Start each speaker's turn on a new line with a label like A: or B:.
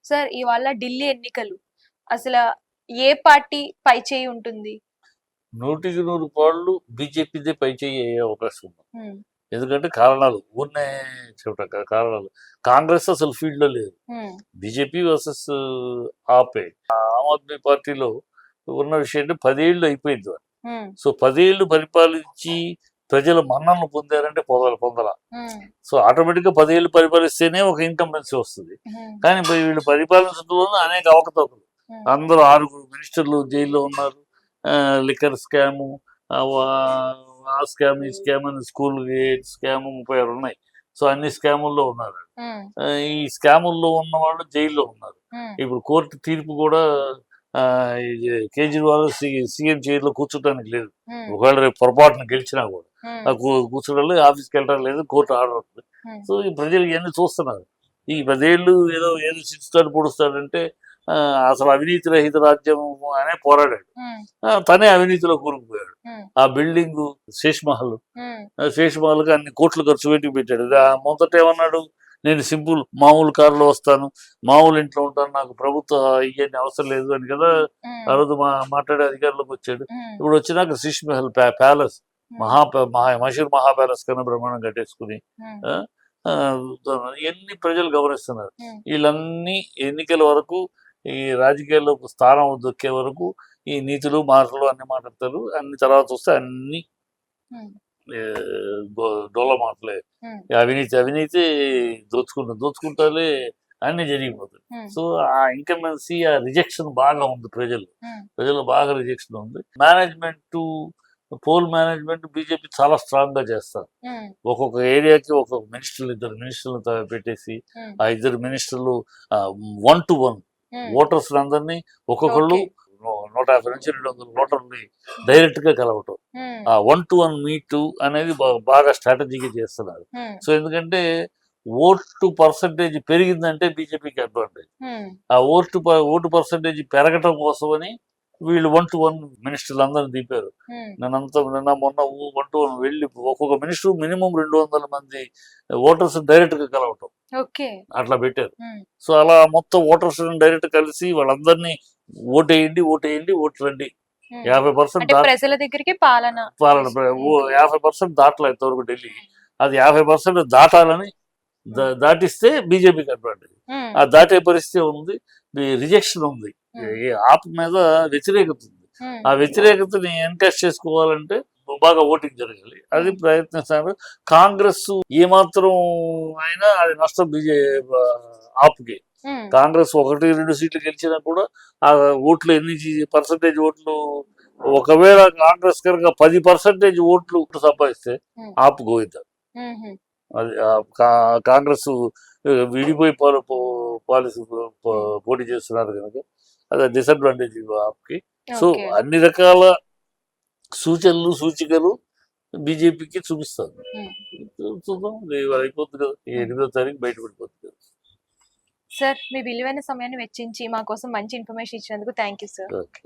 A: Sir ఇవాళ ఢిల్లీ ఎన్నికలు అసలు ఏ పార్టీ పై చేయి ఉంటుంది?
B: 100% బీజేపీదే పై చేయి అయ్యే అవకాశం ఉంది.
A: హ్మ్.
B: ఎందుకంటే కారణాలు ఊరినే చెప్పట కారణాలు. కాంగ్రెస్ అసలు ఫీల్డ్ లో లేదు.
A: హ్మ్.
B: బీజేపీ వర్సెస్ ఆపే ఆమ్ ఆద్మీ పార్టీలో ఉన్న విషయం అంటే 10 ఏళ్ళు అయిపోయింది వాళ్ళు.
A: హ్మ్.
B: సో 10 ఏళ్ళు పరిపాలించి ప్రజల మన్ననలు పొందారంటే పొందల.
A: హ్మ్.
B: సో ఆటోమేటిక్ గా 10 ఏళ్ళు పరిపాలిస్తేనే ఒక ఇన్కంబెన్సీ వస్తుంది.
A: హ్మ్.
B: కానీ వీళ్ళు పరిపాలించడం వల్ల అనేక అవకతవకలు.
A: హ్మ్.
B: అందరూ 6 మినిస్టర్లు జైల్లో ఉన్నారు. లిక్కర్ స్కాము, ఆ స్కామ్ ఈ స్కామ్ అని స్కూల్ స్కామ్ 36 ఉన్నాయి. సో అన్ని స్కాముల్లో ఉన్నారు.
A: హ్మ్.
B: ఈ స్కాముల్లో ఉన్న వాళ్ళు జైల్లో ఉన్నారు.
A: హ్మ్.
B: ఇప్పుడు కోర్టు తీర్పు కూడా ఈ కేజ్రీవాల్ సీఎం చైర్లో కూర్చోటానికి లేదు.
A: హ్మ్.
B: ఒకవేళ రేపు పొరపాటున గెలిచినా కూడా
A: హ్మ్.
B: కూర్చోడం లేదు, ఆఫీస్కి వెళ్ళడం లేదు, కోర్టు ఆర్డర్ ఉంది.
A: హ్మ్.
B: సో ఈ ప్రజలు ఇవన్నీ చూస్తున్నారు. ఈ 10 ఏళ్ళు ఏదో శిస్తాడు పొడుస్తాడంటే అసలు అవినీతి రహిత రాజ్యం అనే పోరాడాడు.
A: హ్మ్.
B: తనే అవినీతిలో కూరుకుపోయాడు.
A: హ్మ్.
B: ఆ బిల్డింగ్ శేష్ మహల్
A: హ్మ్.
B: శేష్ మహల్కి అన్ని కోట్లు ఖర్చు పెట్టి పెట్టాడు. మొదట ఏమన్నాడు, నేను సింపుల్ మామూలు కారులో వస్తాను, మామూలు ఇంట్లో ఉంటాను, నాకు ప్రభుత్వ ఇవన్నీ అవసరం లేదు అని కదా ఆ
A: హ్మ్.
B: రోజు మాట్లాడే అధికారంలోకి వచ్చాడు.
A: హ్మ్.
B: ఇప్పుడు వచ్చినాక శేష్ మహల్ ప్యాలెస్ మషూర్ మహా ప్యాలెస్ కన్నా బ్రహ్మాండం కట్టేసుకుని
A: హ్మ్.
B: ఆ, ఆ, ఇవన్నీ ప్రజలు గమనిస్తున్నారు.
A: హ్మ్.
B: వీళ్ళన్నీ ఎన్నికల వరకు ఈ రాజకీయాల్లో స్థానం దొక్కే వరకు ఈ నీతులు మాటలు అన్ని మాట్లాడతారు. అన్ని తర్వాత వస్తే అన్ని
A: హ్మ్.
B: డోల మాటలే.
A: హ్మ్.
B: అవినీతి అవినీతి దోచుకుంటాలే అన్ని జరిగిపోతాయి.
A: హ్మ్.
B: సో ఆ ఇన్కమెన్సీ ఆ రిజెక్షన్ బాగా ఉంది
A: హ్మ్.
B: ప్రజలు బాగా రిజెక్షన్ ఉంది. మేనేజ్మెంట్ పోల్ మేనేజ్మెంట్ బీజేపీ చాలా స్ట్రాంగ్ గా చేస్తారు.
A: హ్మ్.
B: ఒక్కొక్క ఏరియాకి ఒక్కొక్క ఇద్దరు మినిస్టర్లు పెట్టేసి
A: హ్మ్.
B: ఆ ఇద్దరు మినిస్టర్లు 1 to 1
A: హ్మ్.
B: ఓటర్స్ అందరినీ ఒక్కొక్కళ్ళు
A: ఓకే.
B: 150 నుంచి 200 ఓటర్ని డైరెక్ట్ గా కలవటం.
A: హ్మ్.
B: ఆ 1 to 1 మీట్ అనేది బాగా స్ట్రాటజీగా చేస్తున్నారు.
A: హ్మ్.
B: సో ఎందుకంటే ఓటు పర్సంటేజ్ పెరిగిందంటే బీజేపీకి అడ్వాంటేజ్.
A: హ్మ్.
B: ఆ ఓటు పర్సంటేజ్ పెరగటం కోసమని వీళ్ళు 1 to 1 మినిస్టర్లు అందరిని దింపారు.
A: హ్మ్.
B: నిన్న మొన్న 1 to 1 వెళ్ళి ఒక్కొక్క మినిస్టర్ మినిమం 200 మంది ఓటర్స్ డైరెక్ట్ గా కలవటం
A: ఓకే.
B: అట్లా పెట్టారు.
A: హ్మ్.
B: సో అలా మొత్తం ఓటర్స్ డైరెక్ట్ కలిసి వాళ్ళందరినీ ఓటేయండి ఓటేయండి ఓటు రండి.
A: హ్మ్.
B: 50%
A: అంటే ప్రజల దగ్గరికి పాలన
B: పాలన
A: ఓకే.
B: 50% దాటలేదు ఇంతవరకు ఢిల్లీ. అది 50% దాటాలని
A: హ్మ్.
B: దాటిస్తే బీజేపీకి అడ్వాంటేజ్.
A: హ్మ్.
B: ఆ దాటే పరిస్థితి ఉంది. రిజెక్షన్ ఉంది.
A: హ్మ్.
B: ఈ ఆప్ మీద వ్యతిరేకత ఉంది.
A: హ్మ్.
B: ఆ వ్యతిరేకతని ఎన్కాష్ చేసుకోవాలంటే బాగా ఓటింగ్ జరగాలి. అది
A: హ్మ్.
B: ప్రయత్నిస్తున్నారు. కాంగ్రెస్ ఏమాత్రం అయినా అది నష్టం ఆప్కి.
A: హ్మ్.
B: కాంగ్రెస్ 1-2 సీట్లు గెలిచినా కూడా ఆ ఓట్లు ఎన్ని పర్సంటేజ్ ఓట్లు, ఒకవేళ కాంగ్రెస్ కనుక 10% ఓట్లు సంపాదిస్తే
A: హ్మ్.
B: ఆప్ గోవింద.
A: హుహు.
B: అది కాంగ్రెస్ విడిపోయి పాలసీ
A: హ్మ్.
B: పోటీ చేస్తున్నారు కనుక అది డిసడ్వాంటేజ్ ఆప్కి. So
A: okay.
B: అన్ని రకాల సూచనలు సూచికలు బీజేపీకి చూపిస్తారు.
A: హ్మ్.
B: చూద్దాం, ఇది అయిపోతుంది కదా, ఈ
A: హ్మ్.
B: 8వ తారీఖు బయటపడిపోతుంది కదా.
A: సార్ మీ విలువైన సమయాన్ని వెచ్చించి మా కోసం మంచి ఇన్ఫర్మేషన్ ఇచ్చినందుకు థ్యాంక్ యూ సార్.
B: ఓకే.